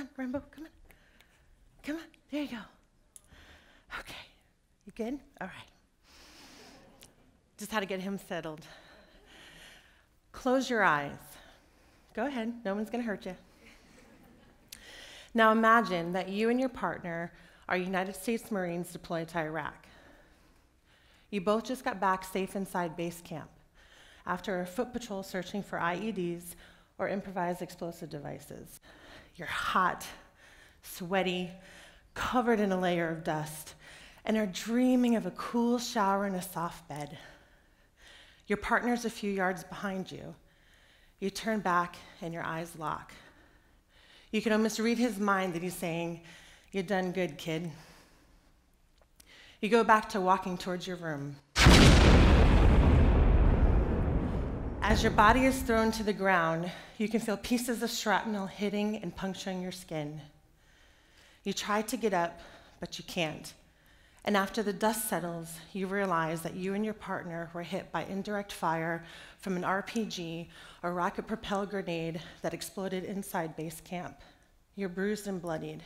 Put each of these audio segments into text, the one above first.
on, Rambo, come on. Come on, there you go. Okay, you good? All right. Just had to get him settled. Close your eyes. Go ahead, no one's gonna hurt you. Now imagine that you and your partner are United States Marines deployed to Iraq. You both just got back safe inside base camp after a foot patrol searching for IEDs or improvised explosive devices. You're hot, sweaty, covered in a layer of dust, and are dreaming of a cool shower and a soft bed. Your partner's a few yards behind you. You turn back and your eyes lock. You can almost read his mind that he's saying, "You done good, kid." You go back to walking towards your room. As your body is thrown to the ground, you can feel pieces of shrapnel hitting and puncturing your skin. You try to get up, but you can't. And after the dust settles, you realize that you and your partner were hit by indirect fire from an RPG or rocket-propelled grenade that exploded inside base camp. You're bruised and bloodied.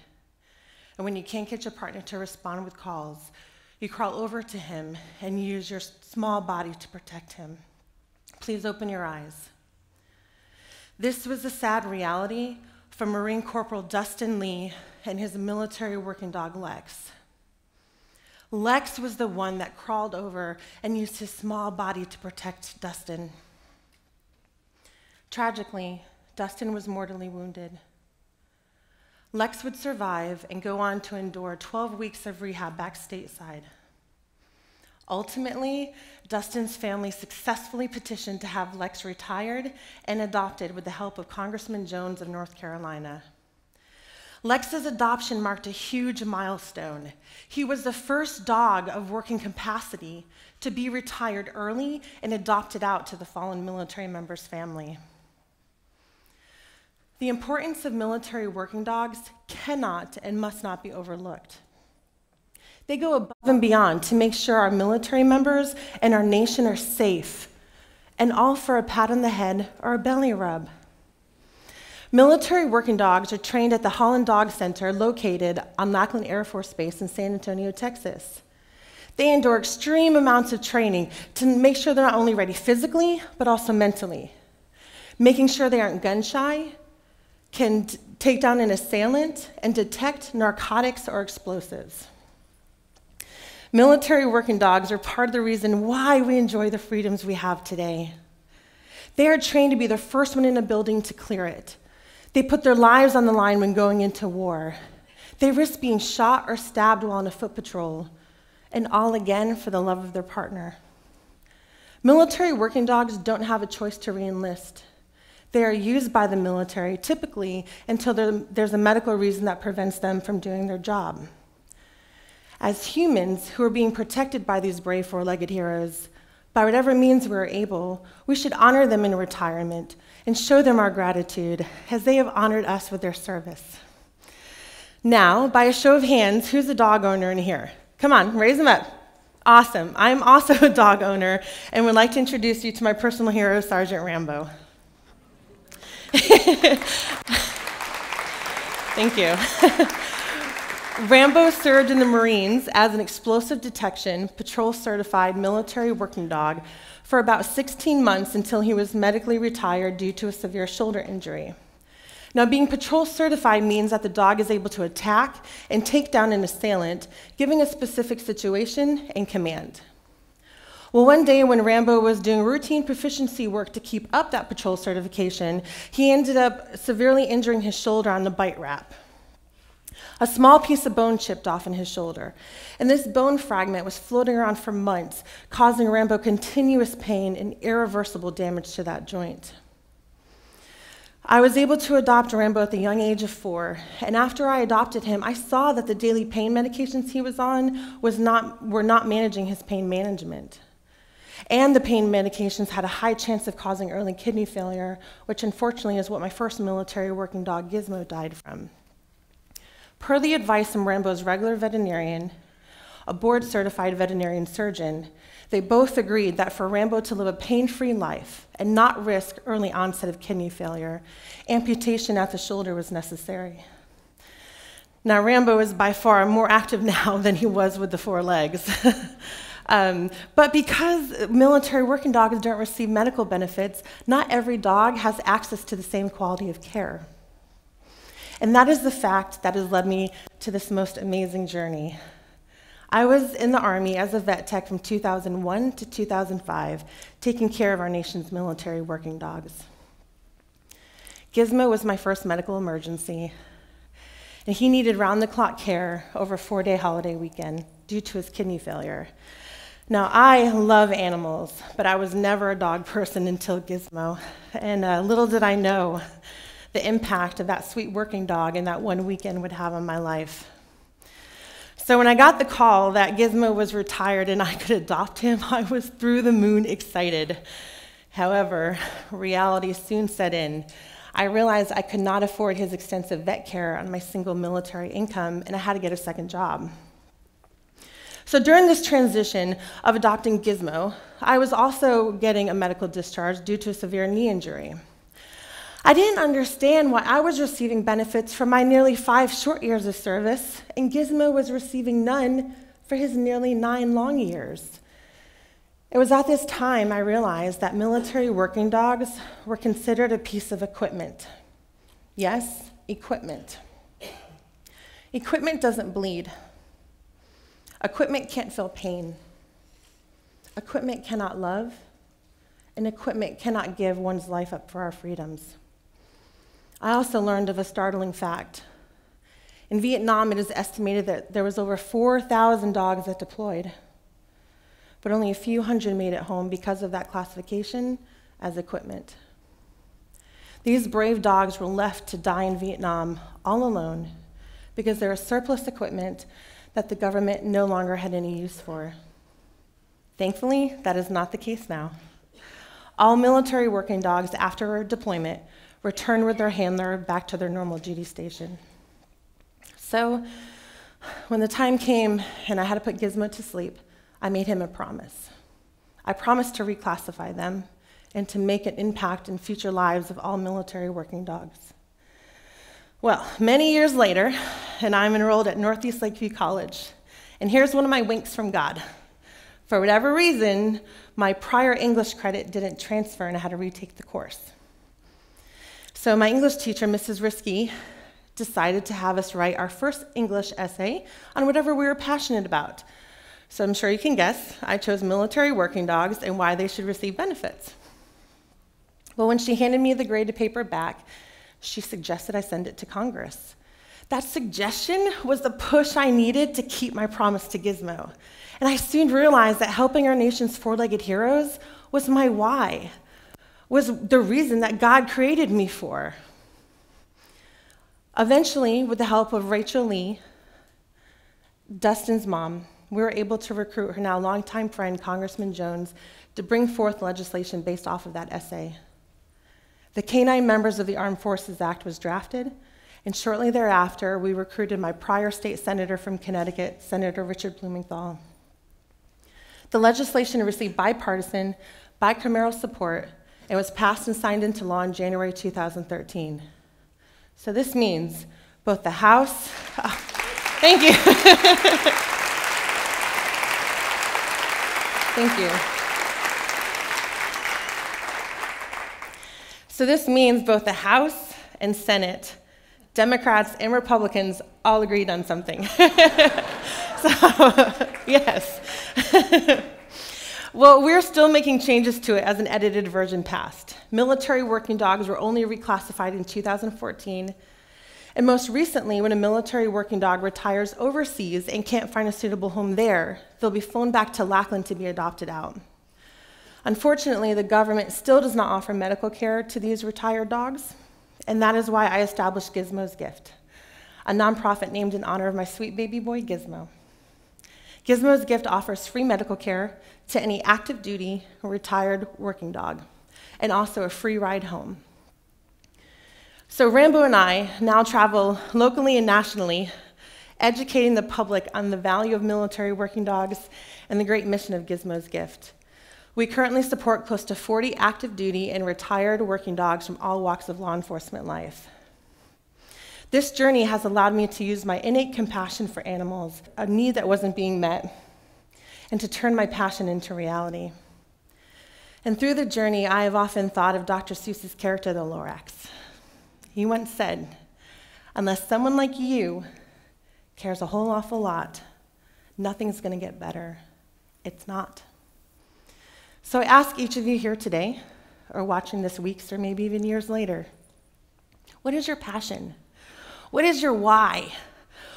And when you can't get your partner to respond with calls, you crawl over to him and use your small body to protect him. Please open your eyes. This was the sad reality for Marine Corporal Dustin Lee and his military working dog, Lex. Lex was the one that crawled over and used his small body to protect Dustin. Tragically, Dustin was mortally wounded. Lex would survive and go on to endure 12 weeks of rehab back stateside. Ultimately, Dustin's family successfully petitioned to have Lex retired and adopted with the help of Congressman Jones of North Carolina. Lex's adoption marked a huge milestone. He was the first dog of working capacity to be retired early and adopted out to the fallen military member's family. The importance of military working dogs cannot and must not be overlooked. They go above and beyond to make sure our military members and our nation are safe, and all for a pat on the head or a belly rub. Military working dogs are trained at the Holland Dog Center located on Lackland Air Force Base in San Antonio, Texas. They endure extreme amounts of training to make sure they're not only ready physically, but also mentally, making sure they aren't gun shy, can take down an assailant, and detect narcotics or explosives. Military working dogs are part of the reason why we enjoy the freedoms we have today. They are trained to be the first one in a building to clear it. They put their lives on the line when going into war. They risk being shot or stabbed while on a foot patrol, and all again for the love of their partner. Military working dogs don't have a choice to re-enlist. They are used by the military, typically until there's a medical reason that prevents them from doing their job. As humans who are being protected by these brave four-legged heroes, by whatever means we're able, we should honor them in retirement and show them our gratitude as they have honored us with their service. Now, by a show of hands, who's a dog owner in here? Come on, raise them up. Awesome. I'm also a dog owner and would like to introduce you to my personal hero, Sergeant Rambo. Thank you. Rambo served in the Marines as an explosive detection, patrol-certified military working dog for about 16 months until he was medically retired due to a severe shoulder injury. Now, being patrol-certified means that the dog is able to attack and take down an assailant, giving a specific situation and command. Well, one day when Rambo was doing routine proficiency work to keep up that patrol certification, he ended up severely injuring his shoulder on the bite wrap. A small piece of bone chipped off in his shoulder, and this bone fragment was floating around for months, causing Rambo continuous pain and irreversible damage to that joint. I was able to adopt Rambo at the young age of 4, and after I adopted him, I saw that the daily pain medications he was on were not managing his pain management. And the pain medications had a high chance of causing early kidney failure, which unfortunately is what my first military working dog, Gizmo, died from. Per the advice from Rambo's regular veterinarian, a board-certified veterinarian surgeon, they both agreed that for Rambo to live a pain-free life and not risk early onset of kidney failure, amputation at the shoulder was necessary. Now, Rambo is by far more active now than he was with the 4 legs. But because military working dogs don't receive medical benefits, not every dog has access to the same quality of care. And that is the fact that has led me to this most amazing journey. I was in the Army as a vet tech from 2001 to 2005, taking care of our nation's military working dogs. Gizmo was my first medical emergency, and he needed round-the-clock care over a 4-day holiday weekend due to his kidney failure. Now, I love animals, but I was never a dog person until Gizmo, and little did I know the impact of that sweet working dog in that one weekend would have on my life. So when I got the call that Gizmo was retired and I could adopt him, I was through the moon excited. However, reality soon set in. I realized I could not afford his extensive vet care on my single military income, and I had to get a second job. So during this transition of adopting Gizmo, I was also getting a medical discharge due to a severe knee injury. I didn't understand why I was receiving benefits for my nearly 5 short years of service, and Gizmo was receiving none for his nearly 9 long years. It was at this time I realized that military working dogs were considered a piece of equipment. Yes, equipment. Equipment doesn't bleed. Equipment can't feel pain. Equipment cannot love, and equipment cannot give one's life up for our freedoms. I also learned of a startling fact. In Vietnam, it is estimated that there was over 4,000 dogs that deployed, but only a few hundred made it home because of that classification as equipment. These brave dogs were left to die in Vietnam all alone because there was surplus equipment that the government no longer had any use for. Thankfully, that is not the case now. All military working dogs after deployment return with their handler back to their normal duty station. So, when the time came and I had to put Gizmo to sleep, I made him a promise. I promised to reclassify them and to make an impact in future lives of all military working dogs. Well, many years later, and I'm enrolled at Northeast Lakeview College, and here's one of my winks from God. For whatever reason, my prior English credit didn't transfer and I had to retake the course. So my English teacher, Mrs. Risky, decided to have us write our first English essay on whatever we were passionate about. So I'm sure you can guess, I chose military working dogs and why they should receive benefits. Well, when she handed me the graded paper back, she suggested I send it to Congress. That suggestion was the push I needed to keep my promise to Gizmo. And I soon realized that helping our nation's 4-legged heroes was my why, was the reason that God created me for. Eventually, with the help of Rachel Lee, Dustin's mom, we were able to recruit her now longtime friend, Congressman Jones, to bring forth legislation based off of that essay. The K-9 Members of the Armed Forces Act was drafted, and shortly thereafter, we recruited my prior state senator from Connecticut, Senator Richard Blumenthal. The legislation received bipartisan, bicameral support, and was passed and signed into law in January 2013. So this means both the House, thank you. Thank you. So this means both the House and Senate, Democrats and Republicans all agreed on something. So, yes. Well, we're still making changes to it as an edited version passed. Military working dogs were only reclassified in 2014, and most recently, when a military working dog retires overseas and can't find a suitable home there, they'll be flown back to Lackland to be adopted out. Unfortunately, the government still does not offer medical care to these retired dogs, and that is why I established Gizmos Gift, a nonprofit named in honor of my sweet baby boy, Gizmo. Gizmos Gift offers free medical care to any active duty or retired working dog, and also a free ride home. So Rambo and I now travel locally and nationally, educating the public on the value of military working dogs and the great mission of Gizmos Gift. We currently support close to 40 active duty and retired working dogs from all walks of law enforcement life. This journey has allowed me to use my innate compassion for animals, a need that wasn't being met, and to turn my passion into reality. And through the journey, I have often thought of Dr. Seuss's character, the Lorax. He once said, "Unless someone like you cares a whole awful lot, nothing's going to get better." It's not. So I ask each of you here today, or watching this weeks or maybe even years later, what is your passion? What is your why?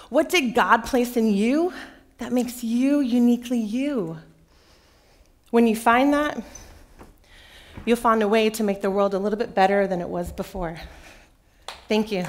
What did God place in you that makes you uniquely you? When you find that, you'll find a way to make the world a little bit better than it was before. Thank you.